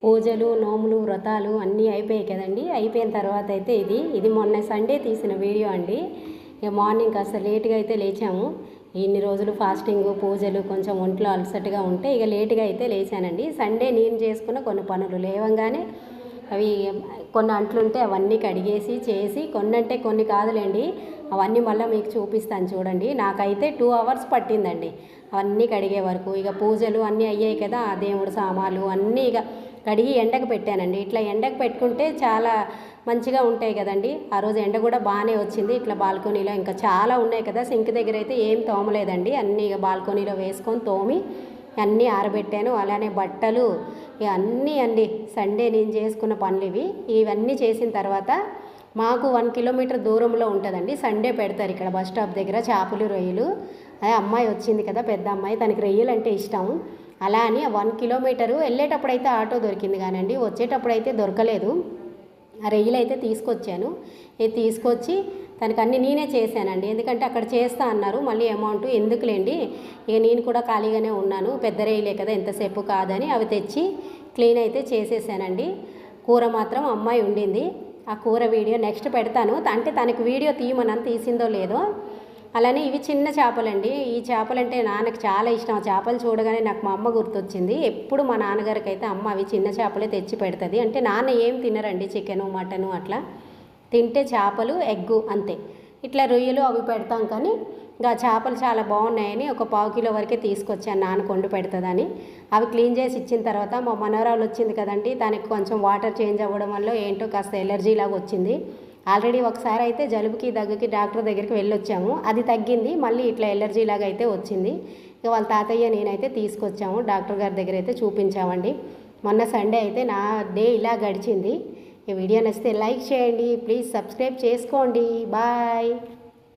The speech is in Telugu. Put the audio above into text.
పూజలు, నోములు, వ్రతాలు అన్నీ అయిపోయాయి కదండి. అయిపోయిన తర్వాత అయితే ఇది మొన్న సండే తీసిన వీడియో అండి. ఇక మార్నింగ్ కాస్త లేట్గా అయితే లేచాము. ఇన్ని రోజులు ఫాస్టింగ్, పూజలు కొంచెం ఒంట్లో అలసటగా ఉంటే ఇక లేట్గా అయితే లేచానండి. సండే నేను చేసుకున్న కొన్ని పనులు లేవంగానే అవి కొన్ని అంట్లుంటే అవన్నీ కడిగేసి చేసి, కొన్ని అంటే కొన్ని కాదులేండి, అవన్నీ మళ్ళీ మీకు చూపిస్తాను చూడండి. నాకైతే 2 hours పట్టిందండి అవన్నీ కడిగే వరకు. ఇక పూజలు అన్నీ అయ్యాయి కదా, ఆ దేవుడు సామాన్లు అన్నీ ఇక కడిగి ఎండకు పెట్టానండి. ఇట్లా ఎండకు పెట్టుకుంటే చాలా మంచిగా ఉంటాయి కదండి. ఆ రోజు ఎండ కూడా బాగానే వచ్చింది. ఇట్లా బాల్కనీలో ఇంకా చాలా ఉన్నాయి కదా, సింక్ దగ్గర అయితే ఏం తోమలేదండి, అన్నీ ఇక బాల్కనీలో వేసుకొని తోమి అన్నీ ఆరబెట్టాను. అలానే బట్టలు అన్నీ అండి, సండే నేను చేసుకున్న పనులు ఇవన్నీ చేసిన తర్వాత మాకు 1 kilometer దూరంలో ఉంటుందండి. సండే పెడతారు ఇక్కడ బస్ స్టాప్ దగ్గర చేపలు, రొయ్యలు. అదే అమ్మాయి వచ్చింది కదా, పెద్ద అమ్మాయి, తనకి రొయ్యలు అంటే ఇష్టం. అలా అని 1 kilometer వెళ్ళేటప్పుడు అయితే ఆటో దొరికింది కానండి, వచ్చేటప్పుడు అయితే దొరకలేదు. ఆ రొయ్యలు అయితే తీసుకొచ్చాను. ఇది తీసుకొచ్చి తనకు అన్నీ నేనే చేశానండి. ఎందుకంటే అక్కడ చేస్తా అన్నారు, మళ్ళీ అమౌంట్ ఎందుకులేండి, ఇక నేను కూడా ఖాళీగానే ఉన్నాను, పెద్ద రొయ్యలే కదా ఎంతసేపు కాదని అవి తెచ్చి క్లీన్ అయితే చేసేసానండి. కూర మాత్రం అమ్మాయి ఉండింది. ఆ కూర వీడియో నెక్స్ట్ పెడతాను. అంటే తనకు వీడియో తీయమని తీసిందో లేదో. అలానే ఇవి చిన్న చేపలండి. ఈ చేపలంటే నాన్నకు చాలా ఇష్టం. ఆ చేపలు చూడగానే నాకు మా అమ్మ గుర్తొచ్చింది. ఎప్పుడు మా నాన్నగారికి అయితే అమ్మ అవి చిన్న చేపలే తెచ్చి పెడుతుంది. అంటే నాన్న ఏం తినరండి, చికెను, మటను అట్లా తింటే చేపలు, ఎగ్గు అంతే. ఇట్లా రొయ్యలు అవి పెడతాం, కానీ ఇంకా చేపలు చాలా బాగున్నాయని ఒక 1/4 kilo వరకే తీసుకొచ్చాను, నాన్న కొండు పెడుతుందని. అవి క్లీన్ చేసి ఇచ్చిన తర్వాత మా మనవరాలు వచ్చింది కదండి, దానికి కొంచెం వాటర్ చేంజ్ అవ్వడం వల్ల ఏంటో కాస్త ఎలర్జీ లాగా వచ్చింది. ఆల్రెడీ ఒకసారి అయితే జలుబుకి దగ్గుకి డాక్టర్ దగ్గరికి వెళ్ళొచ్చాము, అది తగ్గింది. మళ్ళీ ఇట్లా ఎలర్జీ లాగా అయితే వచ్చింది. ఇక వాళ్ళ తాతయ్య నేనైతే తీసుకొచ్చాము, డాక్టర్ గారి దగ్గర అయితే చూపించామండి. మొన్న సండే అయితే నా డే ఇలా గడిచింది. ఈ వీడియో నచ్చితే లైక్ చేయండి, ప్లీజ్ సబ్స్క్రైబ్ చేసుకోండి. బాయ్.